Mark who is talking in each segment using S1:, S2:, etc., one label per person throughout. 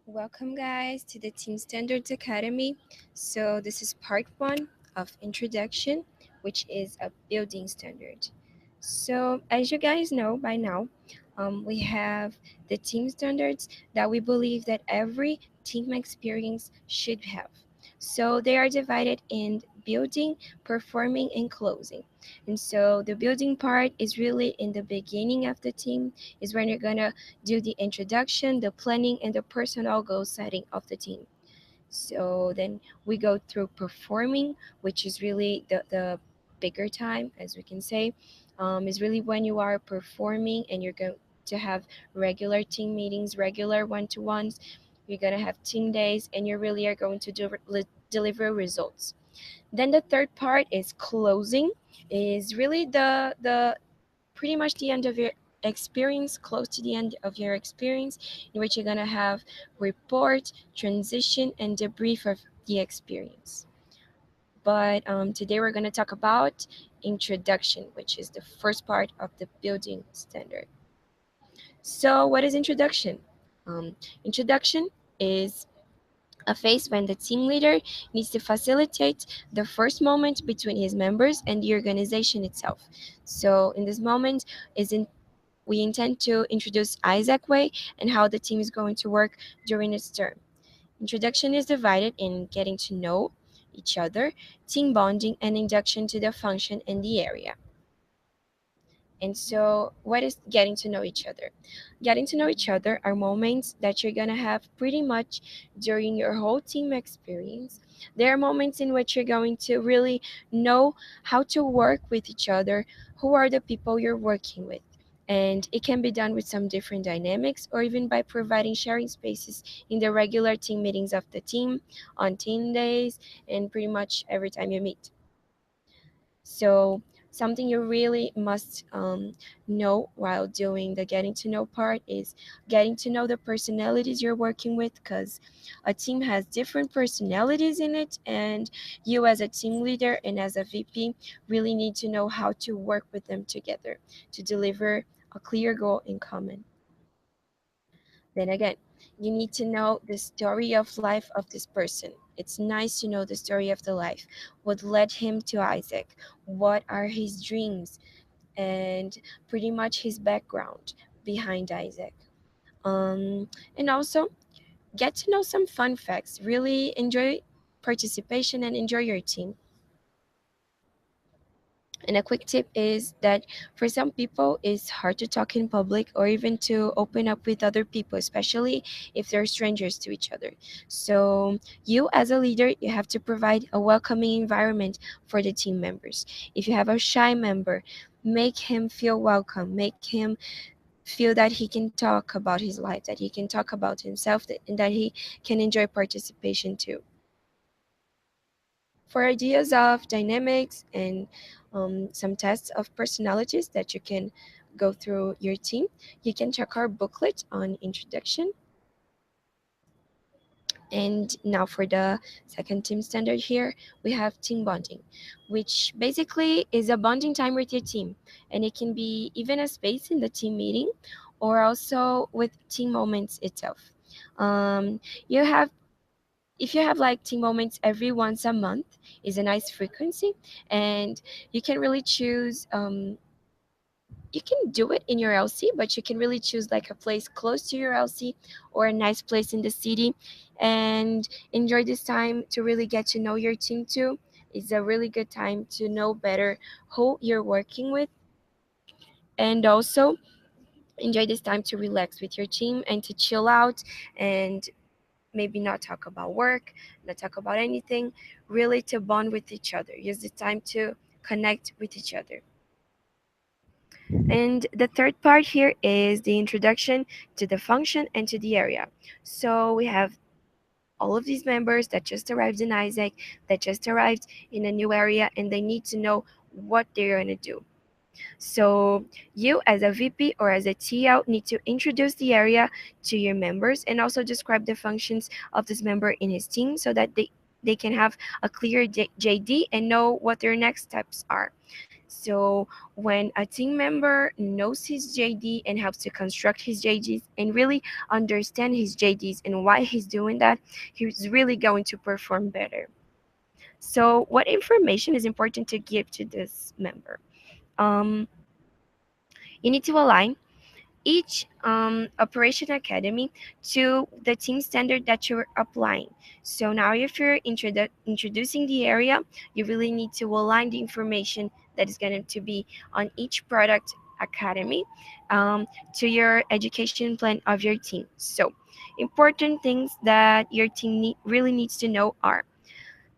S1: Welcome, guys, to the Team Standards Academy. So, this is part one of introduction, which is a building standard. So, as you guys know by now, we have the team standards that we believe that every team experience should have. So, they are divided in building, performing, and closing. And so, the building part is really in the beginning of the team, is when you're gonna do the introduction, the planning, and the personal goal setting of the team. So then we go through performing, which is really the bigger time, as we can say, is really when you are performing and you're going to have regular team meetings, regular one-to-ones. You're going to have team days, and you really are going to deliver results. Then the third part is closing, is really the pretty much the end of your experience, close to the end of your experience, in which you're gonna have report, transition, and debrief of the experience. But today we're gonna talk about introduction, which is the first part of the building standard. So, what is introduction? Introduction is a phase when the team leader needs to facilitate the first moment between his members and the organization itself. So, in this moment, is in we intend to introduce Isaac Way and how the team is going to work during its term. Introduction is divided in getting to know each other, team bonding, and induction to the function in the area. And so, what is getting to know each other? Getting to know each other are moments that you're gonna have pretty much during your whole team experience. There are moments in which you're going to really know how to work with each other, who are the people you're working with. And it can be done with some different dynamics or even by providing sharing spaces in the regular team meetings of the team, on team days, and pretty much every time you meet. So, something you really must know while doing the getting to know part is getting to know the personalities you're working with, because a team has different personalities in it, and you, as a team leader and as a VP, really need to know how to work with them together to deliver a clear goal in common. Then again, you need to know the story of life of this person. It's nice to know the story of the life. What led him to Isaac? What are his dreams? And pretty much his background behind Isaac. And also get to know some fun facts. Really enjoy participation and enjoy your team. And a quick tip is that for some people, it's hard to talk in public or even to open up with other people, especially if they're strangers to each other. So, you as a leader, you have to provide a welcoming environment for the team members. If you have a shy member, make him feel welcome, make him feel that he can talk about his life, that he can talk about himself, and that he can enjoy participation too. For ideas of dynamics and some tests of personalities that you can go through your team, you can check our booklet on introduction. And now for the second team standard here, we have team bonding, which basically is a bonding time with your team. And it can be even a space in the team meeting or also with team moments itself. You have if you have like team moments every once a month is a nice frequency, and you can really choose you can do it in your LC, but you can really choose like a place close to your LC or a nice place in the city and enjoy this time to really get to know your team too. It's a really good time to know better who you're working with, and also enjoy this time to relax with your team and to chill out and maybe not talk about work, not talk about anything, really to bond with each other. Use the time to connect with each other. And the third part here is the introduction to the function and to the area. So we have all of these members that just arrived in Isaac, that just arrived in a new area, and they need to know what they're going to do. So you as a VP or as a TL need to introduce the area to your members and also describe the functions of this member in his team so that they can have a clear JD and know what their next steps are. So when a team member knows his JD and helps to construct his JDs and really understand his JDs and why he's doing that, he's really going to perform better. So what information is important to give to this member? Um, you need to align each operation academy to the team standard that you're applying. So now if you're introducing the area, you really need to align the information that is going to be on each product academy to your education plan of your team. So important things that your team really needs to know are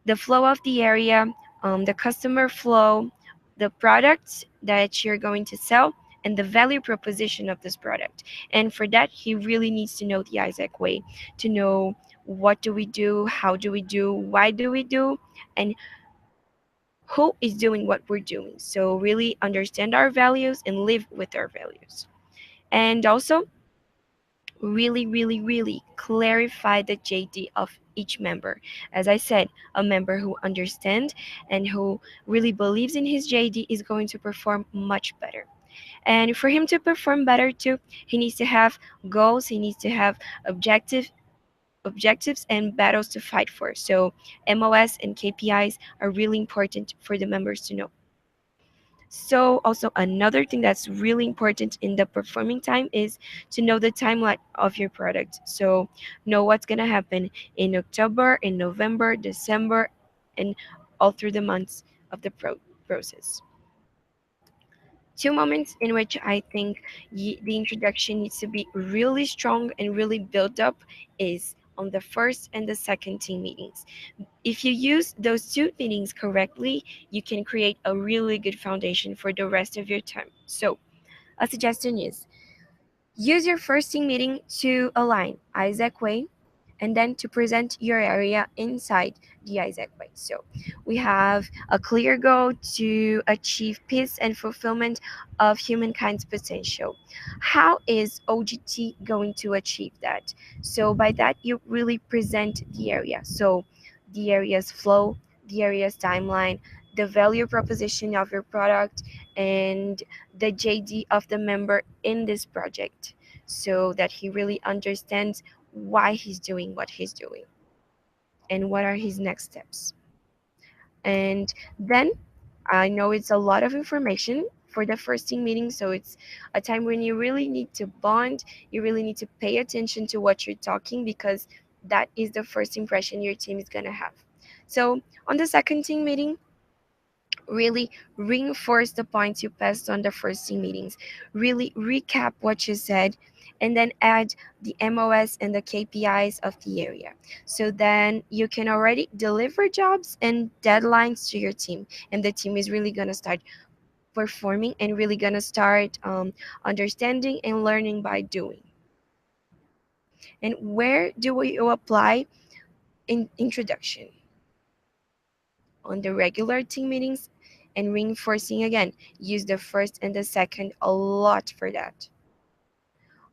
S1: the flow of the area, the customer flow, the products that you're going to sell, and the value proposition of this product. And for that, he really needs to know the Isaac way, to know what do we do, how do we do, why do we do, and who is doing what we're doing. So really understand our values and live with our values. And also really clarify the JD of each member. As I said, a member who understands and who really believes in his JD is going to perform much better. And for him to perform better too, he needs to have goals, he needs to have objectives and battles to fight for. So MOS and KPIs are really important for the members to know. So also another thing that's really important in the performing time is to know the timeline of your product. So know what's gonna happen in October, in November, December, and all through the months of the process. Two moments in which I think the introduction needs to be really strong and really built up is on the first and the second team meetings. If you use those two meetings correctly, you can create a really good foundation for the rest of your time. So, a suggestion is use your first team meeting to align Isaac Way and then to present your area inside the Isaac Way. So we have a clear goal to achieve peace and fulfillment of humankind's potential. How is OGT going to achieve that? So by that, you really present the area. So the area's flow, the area's timeline, the value proposition of your product, and the JD of the member in this project so that he really understands why he's doing what he's doing and what are his next steps. And then I know it's a lot of information for the first team meeting, so it's a time when you really need to bond, you really need to pay attention to what you're talking because that is the first impression your team is going to have. So on the second team meeting, really reinforce the points you passed on the first team meetings, really recap what you said, and then add the MOS and the KPIs of the area. So then you can already deliver jobs and deadlines to your team, and the team is really going to start performing and really going to start understanding and learning by doing. And where do we apply in introduction? On the regular team meetings and reinforcing again. Use the first and the second a lot for that.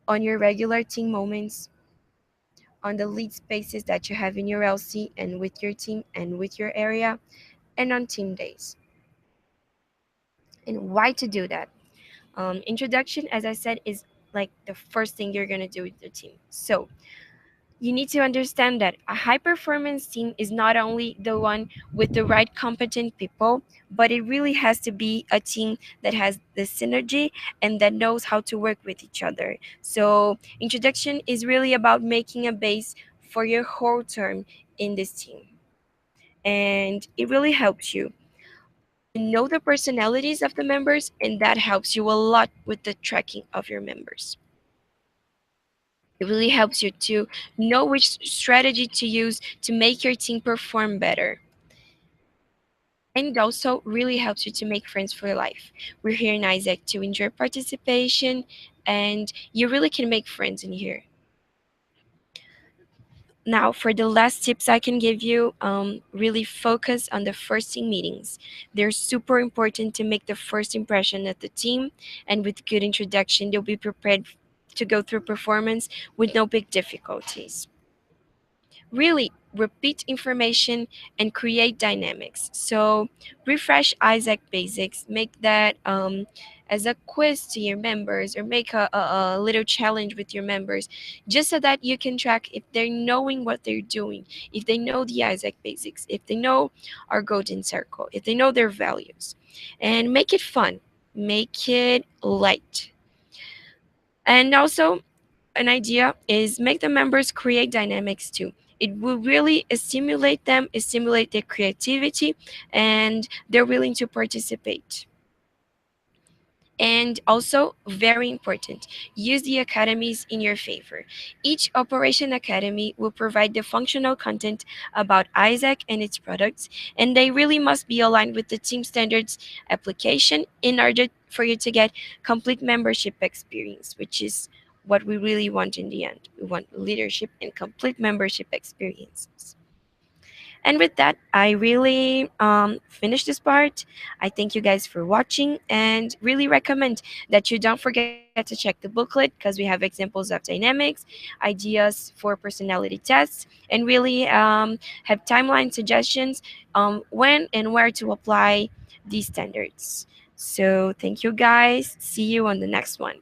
S1: On your regular team moments, on the lead spaces that you have in your LC and with your team and with your area, and on team days. And why to do that? Introduction, as I said, is like the first thing you're going to do with your team. So you need to understand that a high performance team is not only the one with the right competent people, but it really has to be a team that has the synergy and that knows how to work with each other. So, introduction is really about making a base for your whole term in this team. And it really helps you. You know the personalities of the members, and that helps you a lot with the tracking of your members. It really helps you to know which strategy to use to make your team perform better. And it also really helps you to make friends for life. We're here in Isaac to enjoy participation, and you really can make friends in here. Now, for the last tips I can give you, really focus on the first team meetings. They're super important to make the first impression of the team, and with good introduction, you'll be prepared to go through performance with no big difficulties. really repeat information and create dynamics. So refresh Isaac basics, make that as a quiz to your members, or make a little challenge with your members, just so that you can track if they're knowing what they're doing, if they know the Isaac basics, if they know our golden circle, if they know their values. And make it fun, make it light. And also, an idea is make the members create dynamics too. It will really stimulate them, stimulate their creativity, and they're willing to participate. And also, very important, use the academies in your favor. Each Operation Academy will provide the functional content about Isaac and its products, and they really must be aligned with the team standards application in order for you to get complete membership experience, which is what we really want in the end. We want leadership and complete membership experiences. And with that, I really finished this part. I thank you guys for watching and really recommend that you don't forget to check the booklet because we have examples of dynamics, ideas for personality tests, and really have timeline suggestions when and where to apply these standards. So thank you guys. See you on the next one.